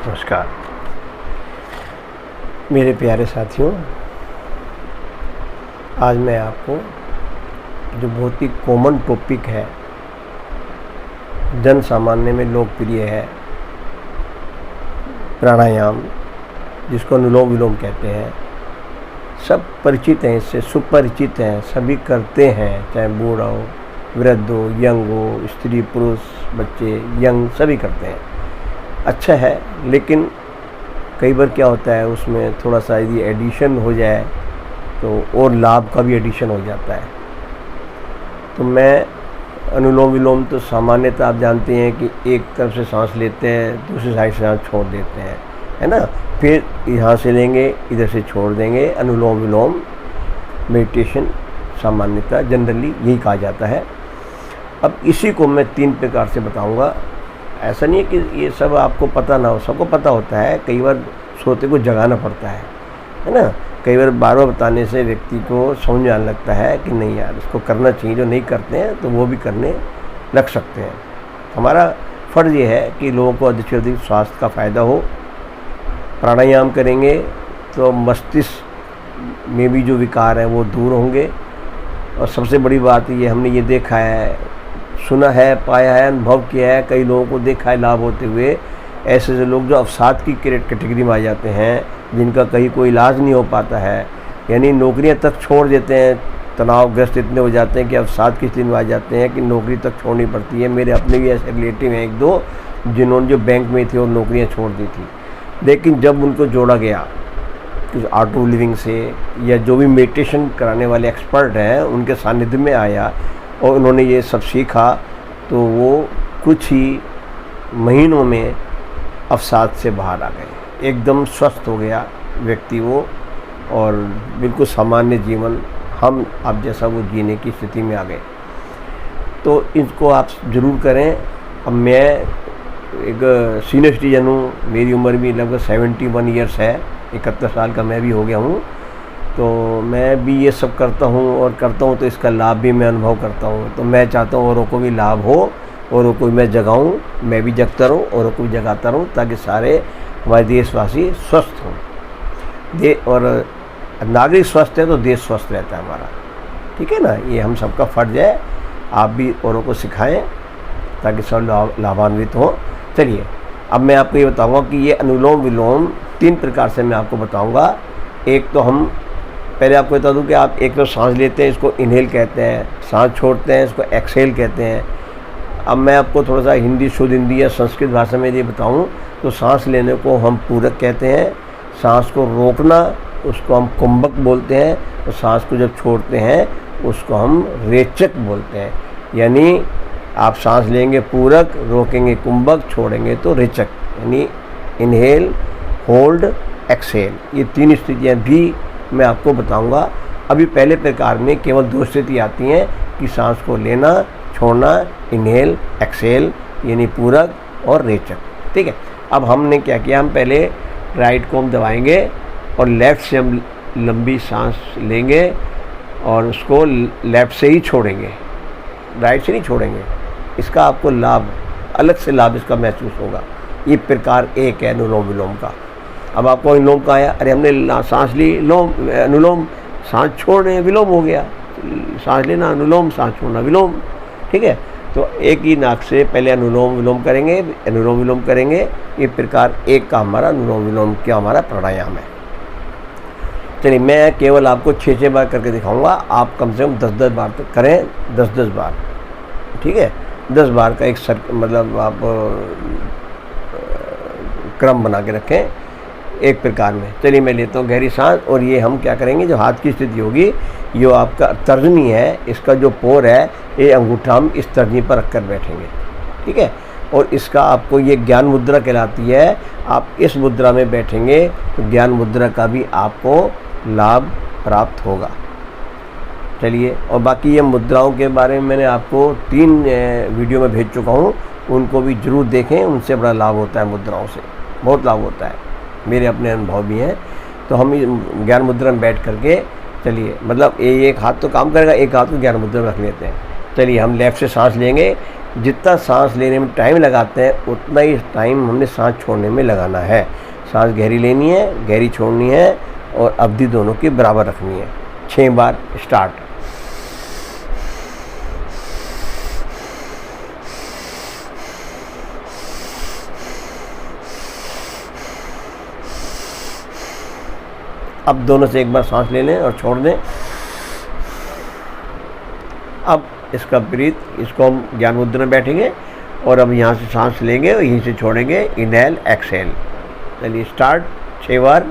नमस्कार मेरे प्यारे साथियों, आज मैं आपको जो बहुत ही कॉमन टॉपिक है, जन सामान्य में लोकप्रिय है, प्राणायाम, जिसको अनुलोम विलोम कहते हैं। सब परिचित हैं, इससे सुपरिचित हैं, सभी करते हैं, चाहे बूढ़ा हो, वृद्ध हो, यंग हो, स्त्री पुरुष, बच्चे, यंग, सभी करते हैं। अच्छा है, लेकिन कई बार क्या होता है, उसमें थोड़ा सा यदि एडिशन हो जाए तो और लाभ का भी एडिशन हो जाता है। तो मैं अनुलोम विलोम तो सामान्यतः आप जानते हैं कि एक तरफ से सांस लेते हैं, दूसरी साइड से सांस छोड़ देते हैं, है ना। फिर यहाँ से लेंगे, इधर से छोड़ देंगे। अनुलोम विलोम मेडिटेशन सामान्यतः जनरली यही कहा जाता है। अब इसी को मैं 3 प्रकार से बताऊंगा। ऐसा नहीं है कि ये सब आपको पता ना हो, सबको पता होता है। कई बार सोते को जगाना पड़ता है ना। कई बार बार बताने से व्यक्ति को समझ में आने लगता है कि नहीं यार, इसको करना चाहिए। जो नहीं करते हैं तो वो भी करने लग सकते हैं। हमारा फ़र्ज़ ये है कि लोगों को अधिक से अधिक स्वास्थ्य का फ़ायदा हो। प्राणायाम करेंगे तो मस्तिष्क में भी जो विकार हैं वो दूर होंगे। और सबसे बड़ी बात ये, हमने ये देखा है, सुना है, पाया है, अनुभव किया है, कई लोगों को देखा है लाभ होते हुए। ऐसे लोग जो अवसाद की कैटेगरी में आ जाते हैं, जिनका कहीं कोई इलाज नहीं हो पाता है, यानी नौकरियां तक छोड़ देते हैं, तनावग्रस्त इतने हो जाते हैं कि अवसाद की स्थिति में आ जाते हैं कि नौकरी तक छोड़नी पड़ती है। मेरे अपने भी ऐसे रिलेटिव हैं 1-2, जिन्होंने जो बैंक में थे और नौकरियाँ छोड़ दी थी। लेकिन जब उनको जोड़ा गया कि आर्ट ऑफ लिविंग से, या जो भी मेडिटेशन कराने वाले एक्सपर्ट हैं उनके सानिध्य में आया और उन्होंने ये सब सीखा, तो वो कुछ ही महीनों में अवसाद से बाहर आ गए। एकदम स्वस्थ हो गया व्यक्ति वो, और बिल्कुल सामान्य जीवन हम आप जैसा वो जीने की स्थिति में आ गए। तो इसको आप ज़रूर करें। अब मैं एक सीनियर सिटीजन हूँ, मेरी उम्र भी लगभग 71 ईयर्स है, 71 साल का मैं भी हो गया हूँ। तो मैं भी ये सब करता हूँ और करता हूँ, तो इसका लाभ भी मैं अनुभव करता हूँ। तो मैं चाहता हूँ औरों को भी लाभ हो, औरों को मैं जगाऊँ, मैं भी जगता रहूँ, औरों को भी जगाता रहूँ, ताकि सारे हमारे देशवासी स्वस्थ हों। और नागरिक स्वस्थ है तो देश स्वस्थ रहता है हमारा, ठीक है ना। ये हम सबका फ़र्ज़ है। आप भी औरों को सिखाएँ ताकि सब लाभान्वित हों। चलिए, अब मैं आपको ये बताऊँगा कि ये अनुलोम विलोम 3 प्रकार से मैं आपको बताऊँगा। एक तो हम पहले आपको बता दूं कि आप एक तो सांस लेते हैं, इसको इनहेल कहते हैं, सांस छोड़ते हैं, इसको एक्सहेल कहते हैं। अब मैं आपको थोड़ा सा हिंदी, शुद्ध हिंदी या संस्कृत भाषा में ये बताऊं तो सांस लेने को हम पूरक कहते हैं, सांस को रोकना उसको हम कुंभक बोलते हैं, और सांस को जब छोड़ते हैं उसको हम रेचक बोलते हैं। यानी आप सांस लेंगे पूरक, रोकेंगे कुंभक, छोड़ेंगे तो रेचक, यानी इनहेल, होल्ड, एक्सहेल। ये 3 स्थितियाँ भी मैं आपको बताऊंगा। अभी पहले प्रकार में केवल 2 स्थिति आती हैं कि सांस को लेना, छोड़ना, इनहेल, एक्सहेल, यानी पूरक और रेचक, ठीक है। अब हमने क्या किया, हम पहले राइट को हम दबाएंगे और लेफ़्ट से हम लंबी सांस लेंगे और उसको लेफ़्ट से ही छोड़ेंगे, राइट से नहीं छोड़ेंगे। इसका आपको लाभ, अलग से लाभ इसका महसूस होगा। ये प्रकार 1 है अनुलोम विलोम का। अब आपको अनुलोम का आया, अरे हमने सांस ली, अनुलोम, सांस छोड़ रहे हैं, विलोम हो गया। सांस लेना अनुलोम, सांस छोड़ना विलोम, ठीक है। तो एक ही नाक से पहले अनुलोम विलोम करेंगे, अनुलोम विलोम करेंगे। ये प्रकार 1 का हमारा अनुलोम विलोम क्या हमारा प्राणायाम है। चलिए, मैं केवल आपको 6-6 बार करके दिखाऊंगा। आप कम से कम 10-10 बार तक करें, 10-10 बार, ठीक है। 10 बार का एक मतलब आप क्रम बना के रखें एक प्रकार में। चलिए, मैं लेता हूँ गहरी सांस, और ये हम क्या करेंगे, जो हाथ की स्थिति होगी, ये आपका तर्जनी है, इसका जो पोर है, ये अंगूठा हम इस तर्जनी पर रखकर बैठेंगे, ठीक है। और इसका आपको ये ज्ञान मुद्रा कहलाती है। आप इस मुद्रा में बैठेंगे तो ज्ञान मुद्रा का भी आपको लाभ प्राप्त होगा। चलिए, और बाकी ये मुद्राओं के बारे में मैंने आपको 3 वीडियो में भेज चुका हूँ, उनको भी ज़रूर देखें। उनसे बड़ा लाभ होता है, मुद्राओं से बहुत लाभ होता है, मेरे अपने अनुभव भी हैं। तो हम ज्ञान मुद्रा में बैठ करके, चलिए, मतलब एक हाथ तो काम करेगा, एक हाथ को ज्ञान मुद्रा में रख लेते हैं। चलिए, हम लेफ़्ट से सांस लेंगे, जितना सांस लेने में टाइम लगाते हैं उतना ही टाइम हमने सांस छोड़ने में लगाना है। सांस गहरी लेनी है, गहरी छोड़नी है और अवधि दोनों की बराबर रखनी है। 6 बार स्टार्ट। अब दोनों से एक बार सांस ले लें और छोड़ दें। अब इसका विपरीत, इसको हम ज्ञान मुद्रा में बैठेंगे और अब यहाँ से सांस लेंगे और यहीं से छोड़ेंगे। Inhale exhale. चलिए स्टार्ट। 6 बार।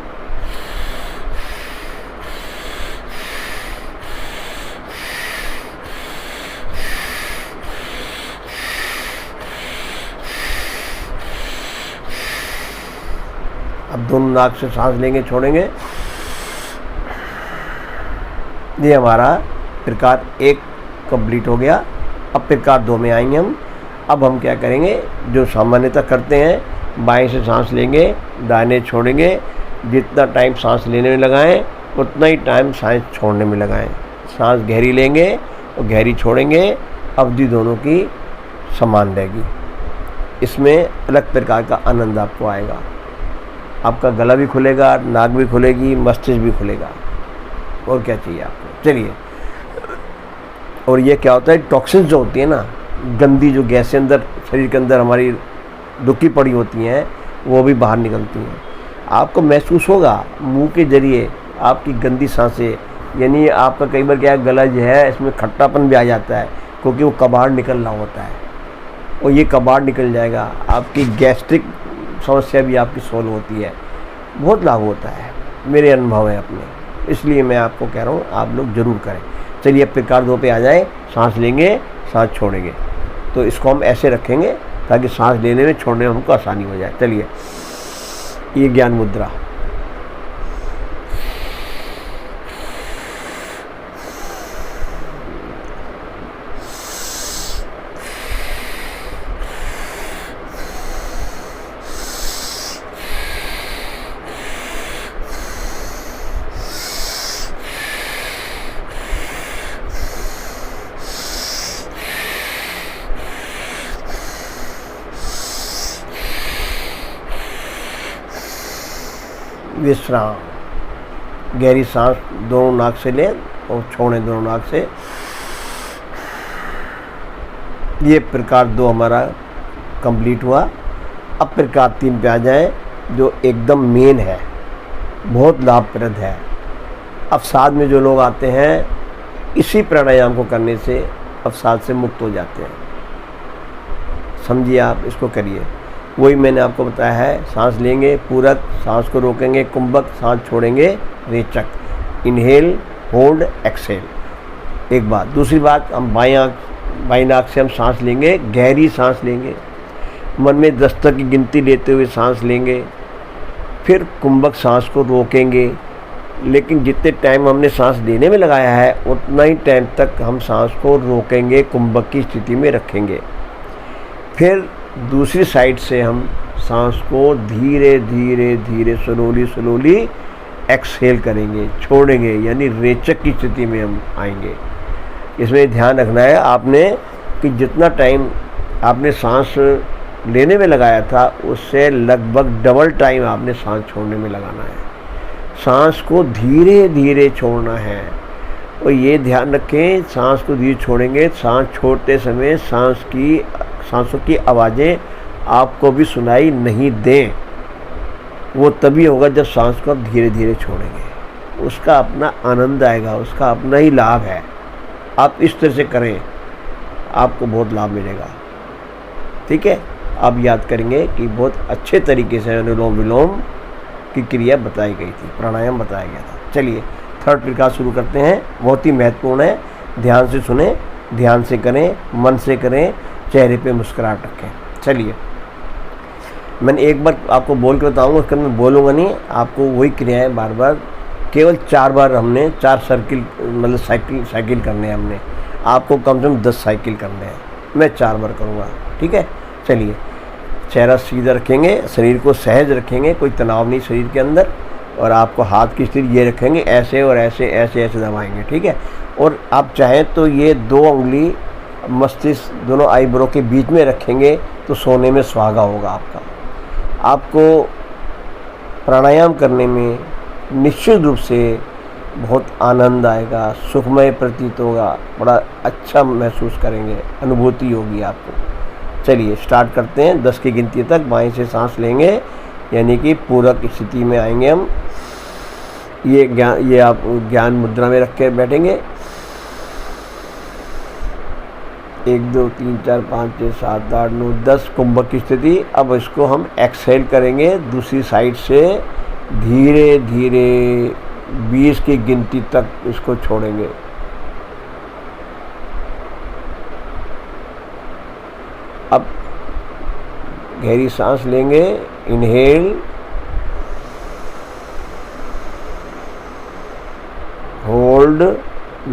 अब दोनों नाक से सांस लेंगे, छोड़ेंगे। ये हमारा प्रकार 1 कंप्लीट हो गया। अब प्रकार 2 में आएंगे हम। अब हम क्या करेंगे, जो सामान्यतः करते हैं, बाएं से सांस लेंगे, दाहिने छोड़ेंगे। जितना टाइम सांस लेने में लगाएं उतना ही टाइम सांस छोड़ने में लगाएं। सांस गहरी लेंगे और गहरी छोड़ेंगे। अवधि दोनों की समान रहेगी। इसमें अलग प्रकार का आनंद आपको आएगा। आपका गला भी खुलेगा, नाक भी खुलेगी, मस्तिष्क भी खुलेगा। और क्या चाहिए आपको। चलिए। और ये क्या होता है, टॉक्सिन्स जो होती है ना, गंदी जो गैसें अंदर शरीर के अंदर हमारी रुकी पड़ी होती हैं, वो भी बाहर निकलती हैं। आपको महसूस होगा मुंह के जरिए आपकी गंदी सांसें, यानी आपका कई बार क्या गला जो है इसमें खट्टापन भी आ जाता है क्योंकि वो कबाड़ निकल रहा होता है। और ये कबाड़ निकल जाएगा, आपकी गैस्ट्रिक समस्या भी आपकी सोल्व होती है। बहुत लाभ होता है, मेरे अनुभव है अपने, इसलिए मैं आपको कह रहा हूँ आप लोग ज़रूर करें। चलिए अब प्रकार 2 पे आ जाए। सांस लेंगे, सांस छोड़ेंगे। तो इसको हम ऐसे रखेंगे ताकि सांस लेने में छोड़ने में हमको आसानी हो जाए। चलिए, ये ज्ञान मुद्रा। विश्राम। गहरी सांस दोनों नाक से लें और छोड़ें दोनों नाक से। ये प्रकार 2 हमारा कंप्लीट हुआ। अब प्रकार 3 पे आ जाए, जो एकदम मेन है, बहुत लाभप्रद है। अवसाद में जो लोग आते हैं, इसी प्राणायाम को करने से अवसाद से मुक्त हो जाते हैं। समझिए, आप इसको करिए। वही मैंने आपको बताया है। सांस लेंगे पूरक, सांस को रोकेंगे कुंभक, सांस छोड़ेंगे रेचक। Inhale, hold, exhale. एक बात। दूसरी बात, हम बाई नाक से हम सांस लेंगे, गहरी सांस लेंगे, मन में 10 तक की गिनती लेते हुए सांस लेंगे। फिर कुंभक सांस को रोकेंगे, लेकिन जितने टाइम हमने सांस लेने में लगाया है उतना ही टाइम तक हम सांस को रोकेंगे, कुंभक की स्थिति में रखेंगे। फिर दूसरी साइड से हम सांस को धीरे धीरे धीरे स्लोली एक्सहेल करेंगे, छोड़ेंगे, यानी रेचक की स्थिति में हम आएंगे। इसमें ध्यान रखना है आपने कि जितना टाइम आपने सांस लेने में लगाया था उससे लगभग डबल टाइम आपने सांस छोड़ने में लगाना है। सांस को धीरे धीरे छोड़ना है। और ये ध्यान रखें, सांस को धीरे छोड़ेंगे, सांस छोड़ते समय सांसों की आवाज़ें आपको भी सुनाई नहीं दें। वो तभी होगा जब सांस को आप धीरे धीरे छोड़ेंगे। उसका अपना आनंद आएगा, उसका अपना ही लाभ है। आप इस तरह से करें, आपको बहुत लाभ मिलेगा। ठीक है। आप याद करेंगे कि बहुत अच्छे तरीके से अनुलोम विलोम की क्रिया बताई गई थी, प्राणायाम बताया गया था। चलिए, थर्ड प्रकार शुरू करते हैं। बहुत ही महत्वपूर्ण है, ध्यान से सुने, ध्यान से करें, मन से करें, चेहरे पे मुस्कुराहट रखें। चलिए, मैंने एक बार आपको बोल के बताऊँगा, उसके मैं बोलूँगा नहीं। आपको वही क्रियाएं बार बार, केवल 4 बार हमने 4 सर्किल मतलब साइकिल करने हैं हमने। आपको कम से कम 10 साइकिल करने हैं। मैं 4 बार करूँगा। ठीक है। चलिए, चेहरा सीधा रखेंगे, शरीर को सहज रखेंगे, कोई तनाव नहीं शरीर के अंदर। और आपको हाथ की स्थिति ये रखेंगे, ऐसे और ऐसे ऐसे ऐसे दबाएंगे। ठीक है। और आप चाहें तो ये 2 उंगली मस्तिष्क दोनों आईब्रो के बीच में रखेंगे तो सोने में सुहागा होगा आपका। आपको प्राणायाम करने में निश्चित रूप से बहुत आनंद आएगा, सुखमय प्रतीत होगा, बड़ा अच्छा महसूस करेंगे, अनुभूति होगी आपको। चलिए स्टार्ट करते हैं। 10 की गिनती तक बाएं से सांस लेंगे, यानी कि पूरक स्थिति में आएंगे हम। ये आप ज्ञान मुद्रा में रख के बैठेंगे। 1 2 3 4 5 6 7 8 9 10 कुंभक की स्थिति। अब इसको हम एक्सहेल करेंगे दूसरी साइड से, धीरे धीरे 20 की गिनती तक इसको छोड़ेंगे। अब गहरी सांस लेंगे, इनहेल, होल्ड,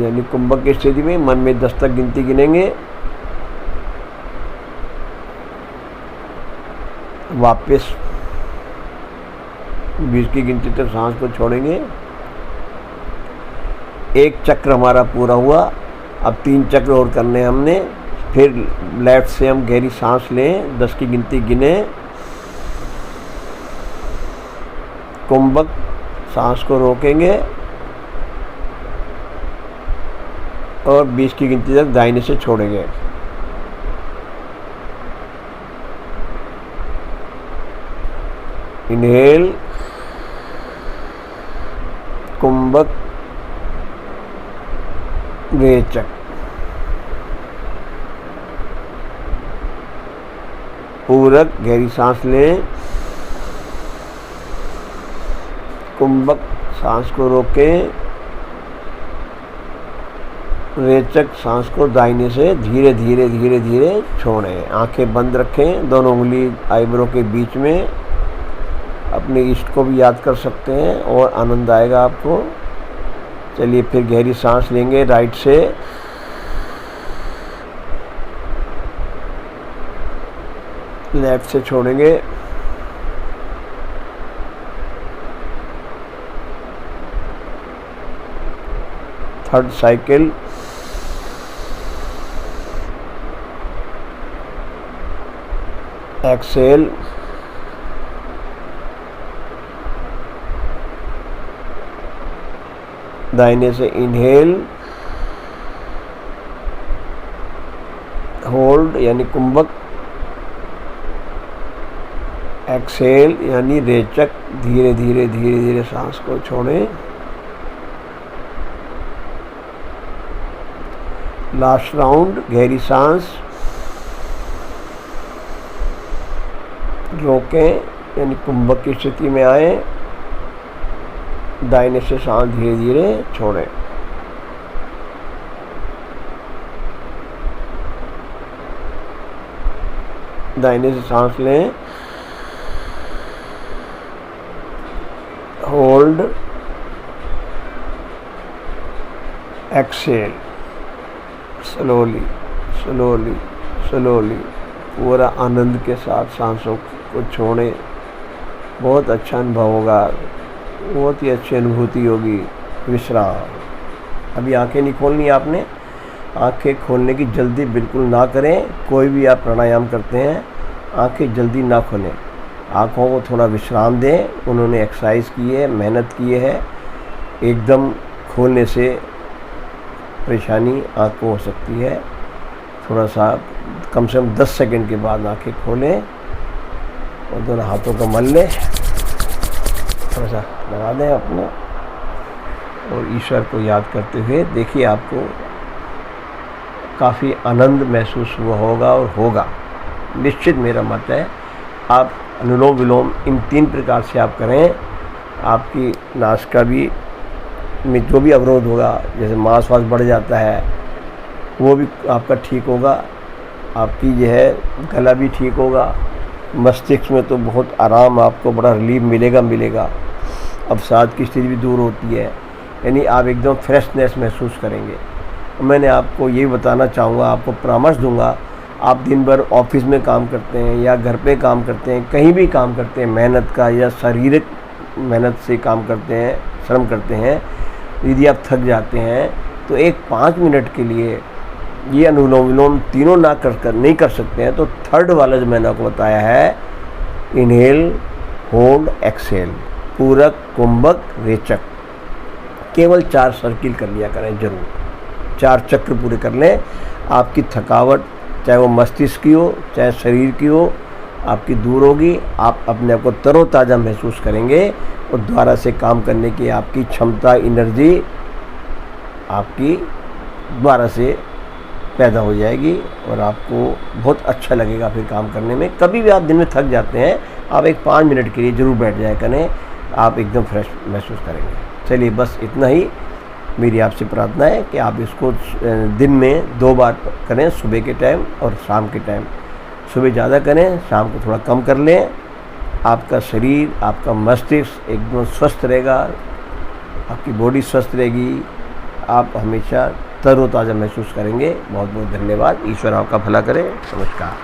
यानी कुंभक की स्थिति में मन में 10 तक गिनती गिनेंगे। वापस 20 की गिनती तक सांस को छोड़ेंगे। एक चक्र हमारा पूरा हुआ। अब 3 चक्र और करने हैं हमने। फिर लेफ्ट से हम गहरी सांस लें, 10 की गिनती गिने, कुंभक सांस को रोकेंगे और 20 की गिनती तक दाहिने से छोड़ेंगे। इनहेल, कुंभक, रेचक, पूरक, गहरी सांस लें, कुंभक सांस को रोकें, रेचक सांस को दाहिने से धीरे धीरे धीरे धीरे छोड़ें। आंखें बंद रखें, दोनों उंगली आईब्रो के बीच में। अपने इष्ट को भी याद कर सकते हैं और आनंद आएगा आपको। चलिए फिर गहरी सांस लेंगे राइट से, लेफ्ट से छोड़ेंगे। थर्ड साइकिल, एक्सेल, दाहिने से इनहेल, होल्ड यानी कुंभक, एक्सेल यानी रेचक, धीरे धीरे धीरे धीरे सांस को छोड़ें। लास्ट राउंड, गहरी सांस, रोकें यानी कुंभक की स्थिति में आए, दाहिने से सांस धीरे धीरे छोड़ें। दाहिने से सांस लें, hold, exhale, slowly slowly slowly, पूरा आनंद के साथ सांसों को छोड़ें। बहुत अच्छा अनुभव होगा, बहुत ही अच्छी अनुभूति होगी। विश्राम। अभी आंखें नहीं खोलनी आपने। आंखें खोलने की जल्दी बिल्कुल ना करें। कोई भी आप प्राणायाम करते हैं, आंखें जल्दी ना खोलें। आँखों को थोड़ा विश्राम दें। उन्होंने एक्सरसाइज की है, मेहनत की है। एकदम खोलने से परेशानी आँख को हो सकती है। थोड़ा सा कम से कम 10 सेकंड के बाद आंखें खोलें और दोनों हाथों को मल लें, थोड़ा सा लगा दें अपना, और ईश्वर को याद करते हुए देखिए आपको काफ़ी आनंद महसूस हुआ होगा और होगा। निश्चित मेरा मत है। आप अनुलोम विलोम इन 3 प्रकार से आप करें, आपकी नासिका भी में जो भी अवरोध होगा, जैसे मांस वास बढ़ जाता है, वो भी आपका ठीक होगा। आपकी जो है गला भी ठीक होगा। मस्तिष्क में तो बहुत आराम, आपको बड़ा रिलीफ मिलेगा। अवसाद की स्थिति भी दूर होती है, यानी आप एकदम फ्रेशनेस महसूस करेंगे। मैंने आपको ये बताना चाहूँगा, आपको परामर्श दूंगा। आप दिन भर ऑफिस में काम करते हैं या घर पे काम करते हैं, कहीं भी काम करते हैं, मेहनत का या शारीरिक मेहनत से काम करते हैं, श्रम करते हैं, यदि आप थक जाते हैं तो एक 5 मिनट के लिए ये अनुलोम विलोम तीनों नहीं कर सकते हैं तो थर्ड वाला जो मैंने आपको बताया है, इनहेल होल्ड एक्सेल, पूरक कुंभक रेचक, केवल 4 सर्किल कर लिया करें, जरूर 4 चक्र पूरे कर लें। आपकी थकावट चाहे वो मस्तिष्क की हो चाहे शरीर की हो, आपकी दूर होगी। आप अपने आप को तरोताज़ा महसूस करेंगे और दोबारा से काम करने की आपकी क्षमता, एनर्जी आपकी दोबारा से पैदा हो जाएगी और आपको बहुत अच्छा लगेगा फिर काम करने में। कभी भी आप दिन में थक जाते हैं, आप एक 5 मिनट के लिए ज़रूर बैठ जाया करें, आप एकदम फ्रेश महसूस करेंगे। चलिए बस इतना ही मेरी आपसे प्रार्थना है कि आप इसको दिन में 2 बार करें, सुबह के टाइम और शाम के टाइम। सुबह ज़्यादा करें, शाम को थोड़ा कम कर लें। आपका शरीर, आपका मस्तिष्क एकदम स्वस्थ रहेगा, आपकी बॉडी स्वस्थ रहेगी, आप हमेशा तरोताज़ा महसूस करेंगे। बहुत बहुत धन्यवाद। ईश्वर आपका भला करे। नमस्कार।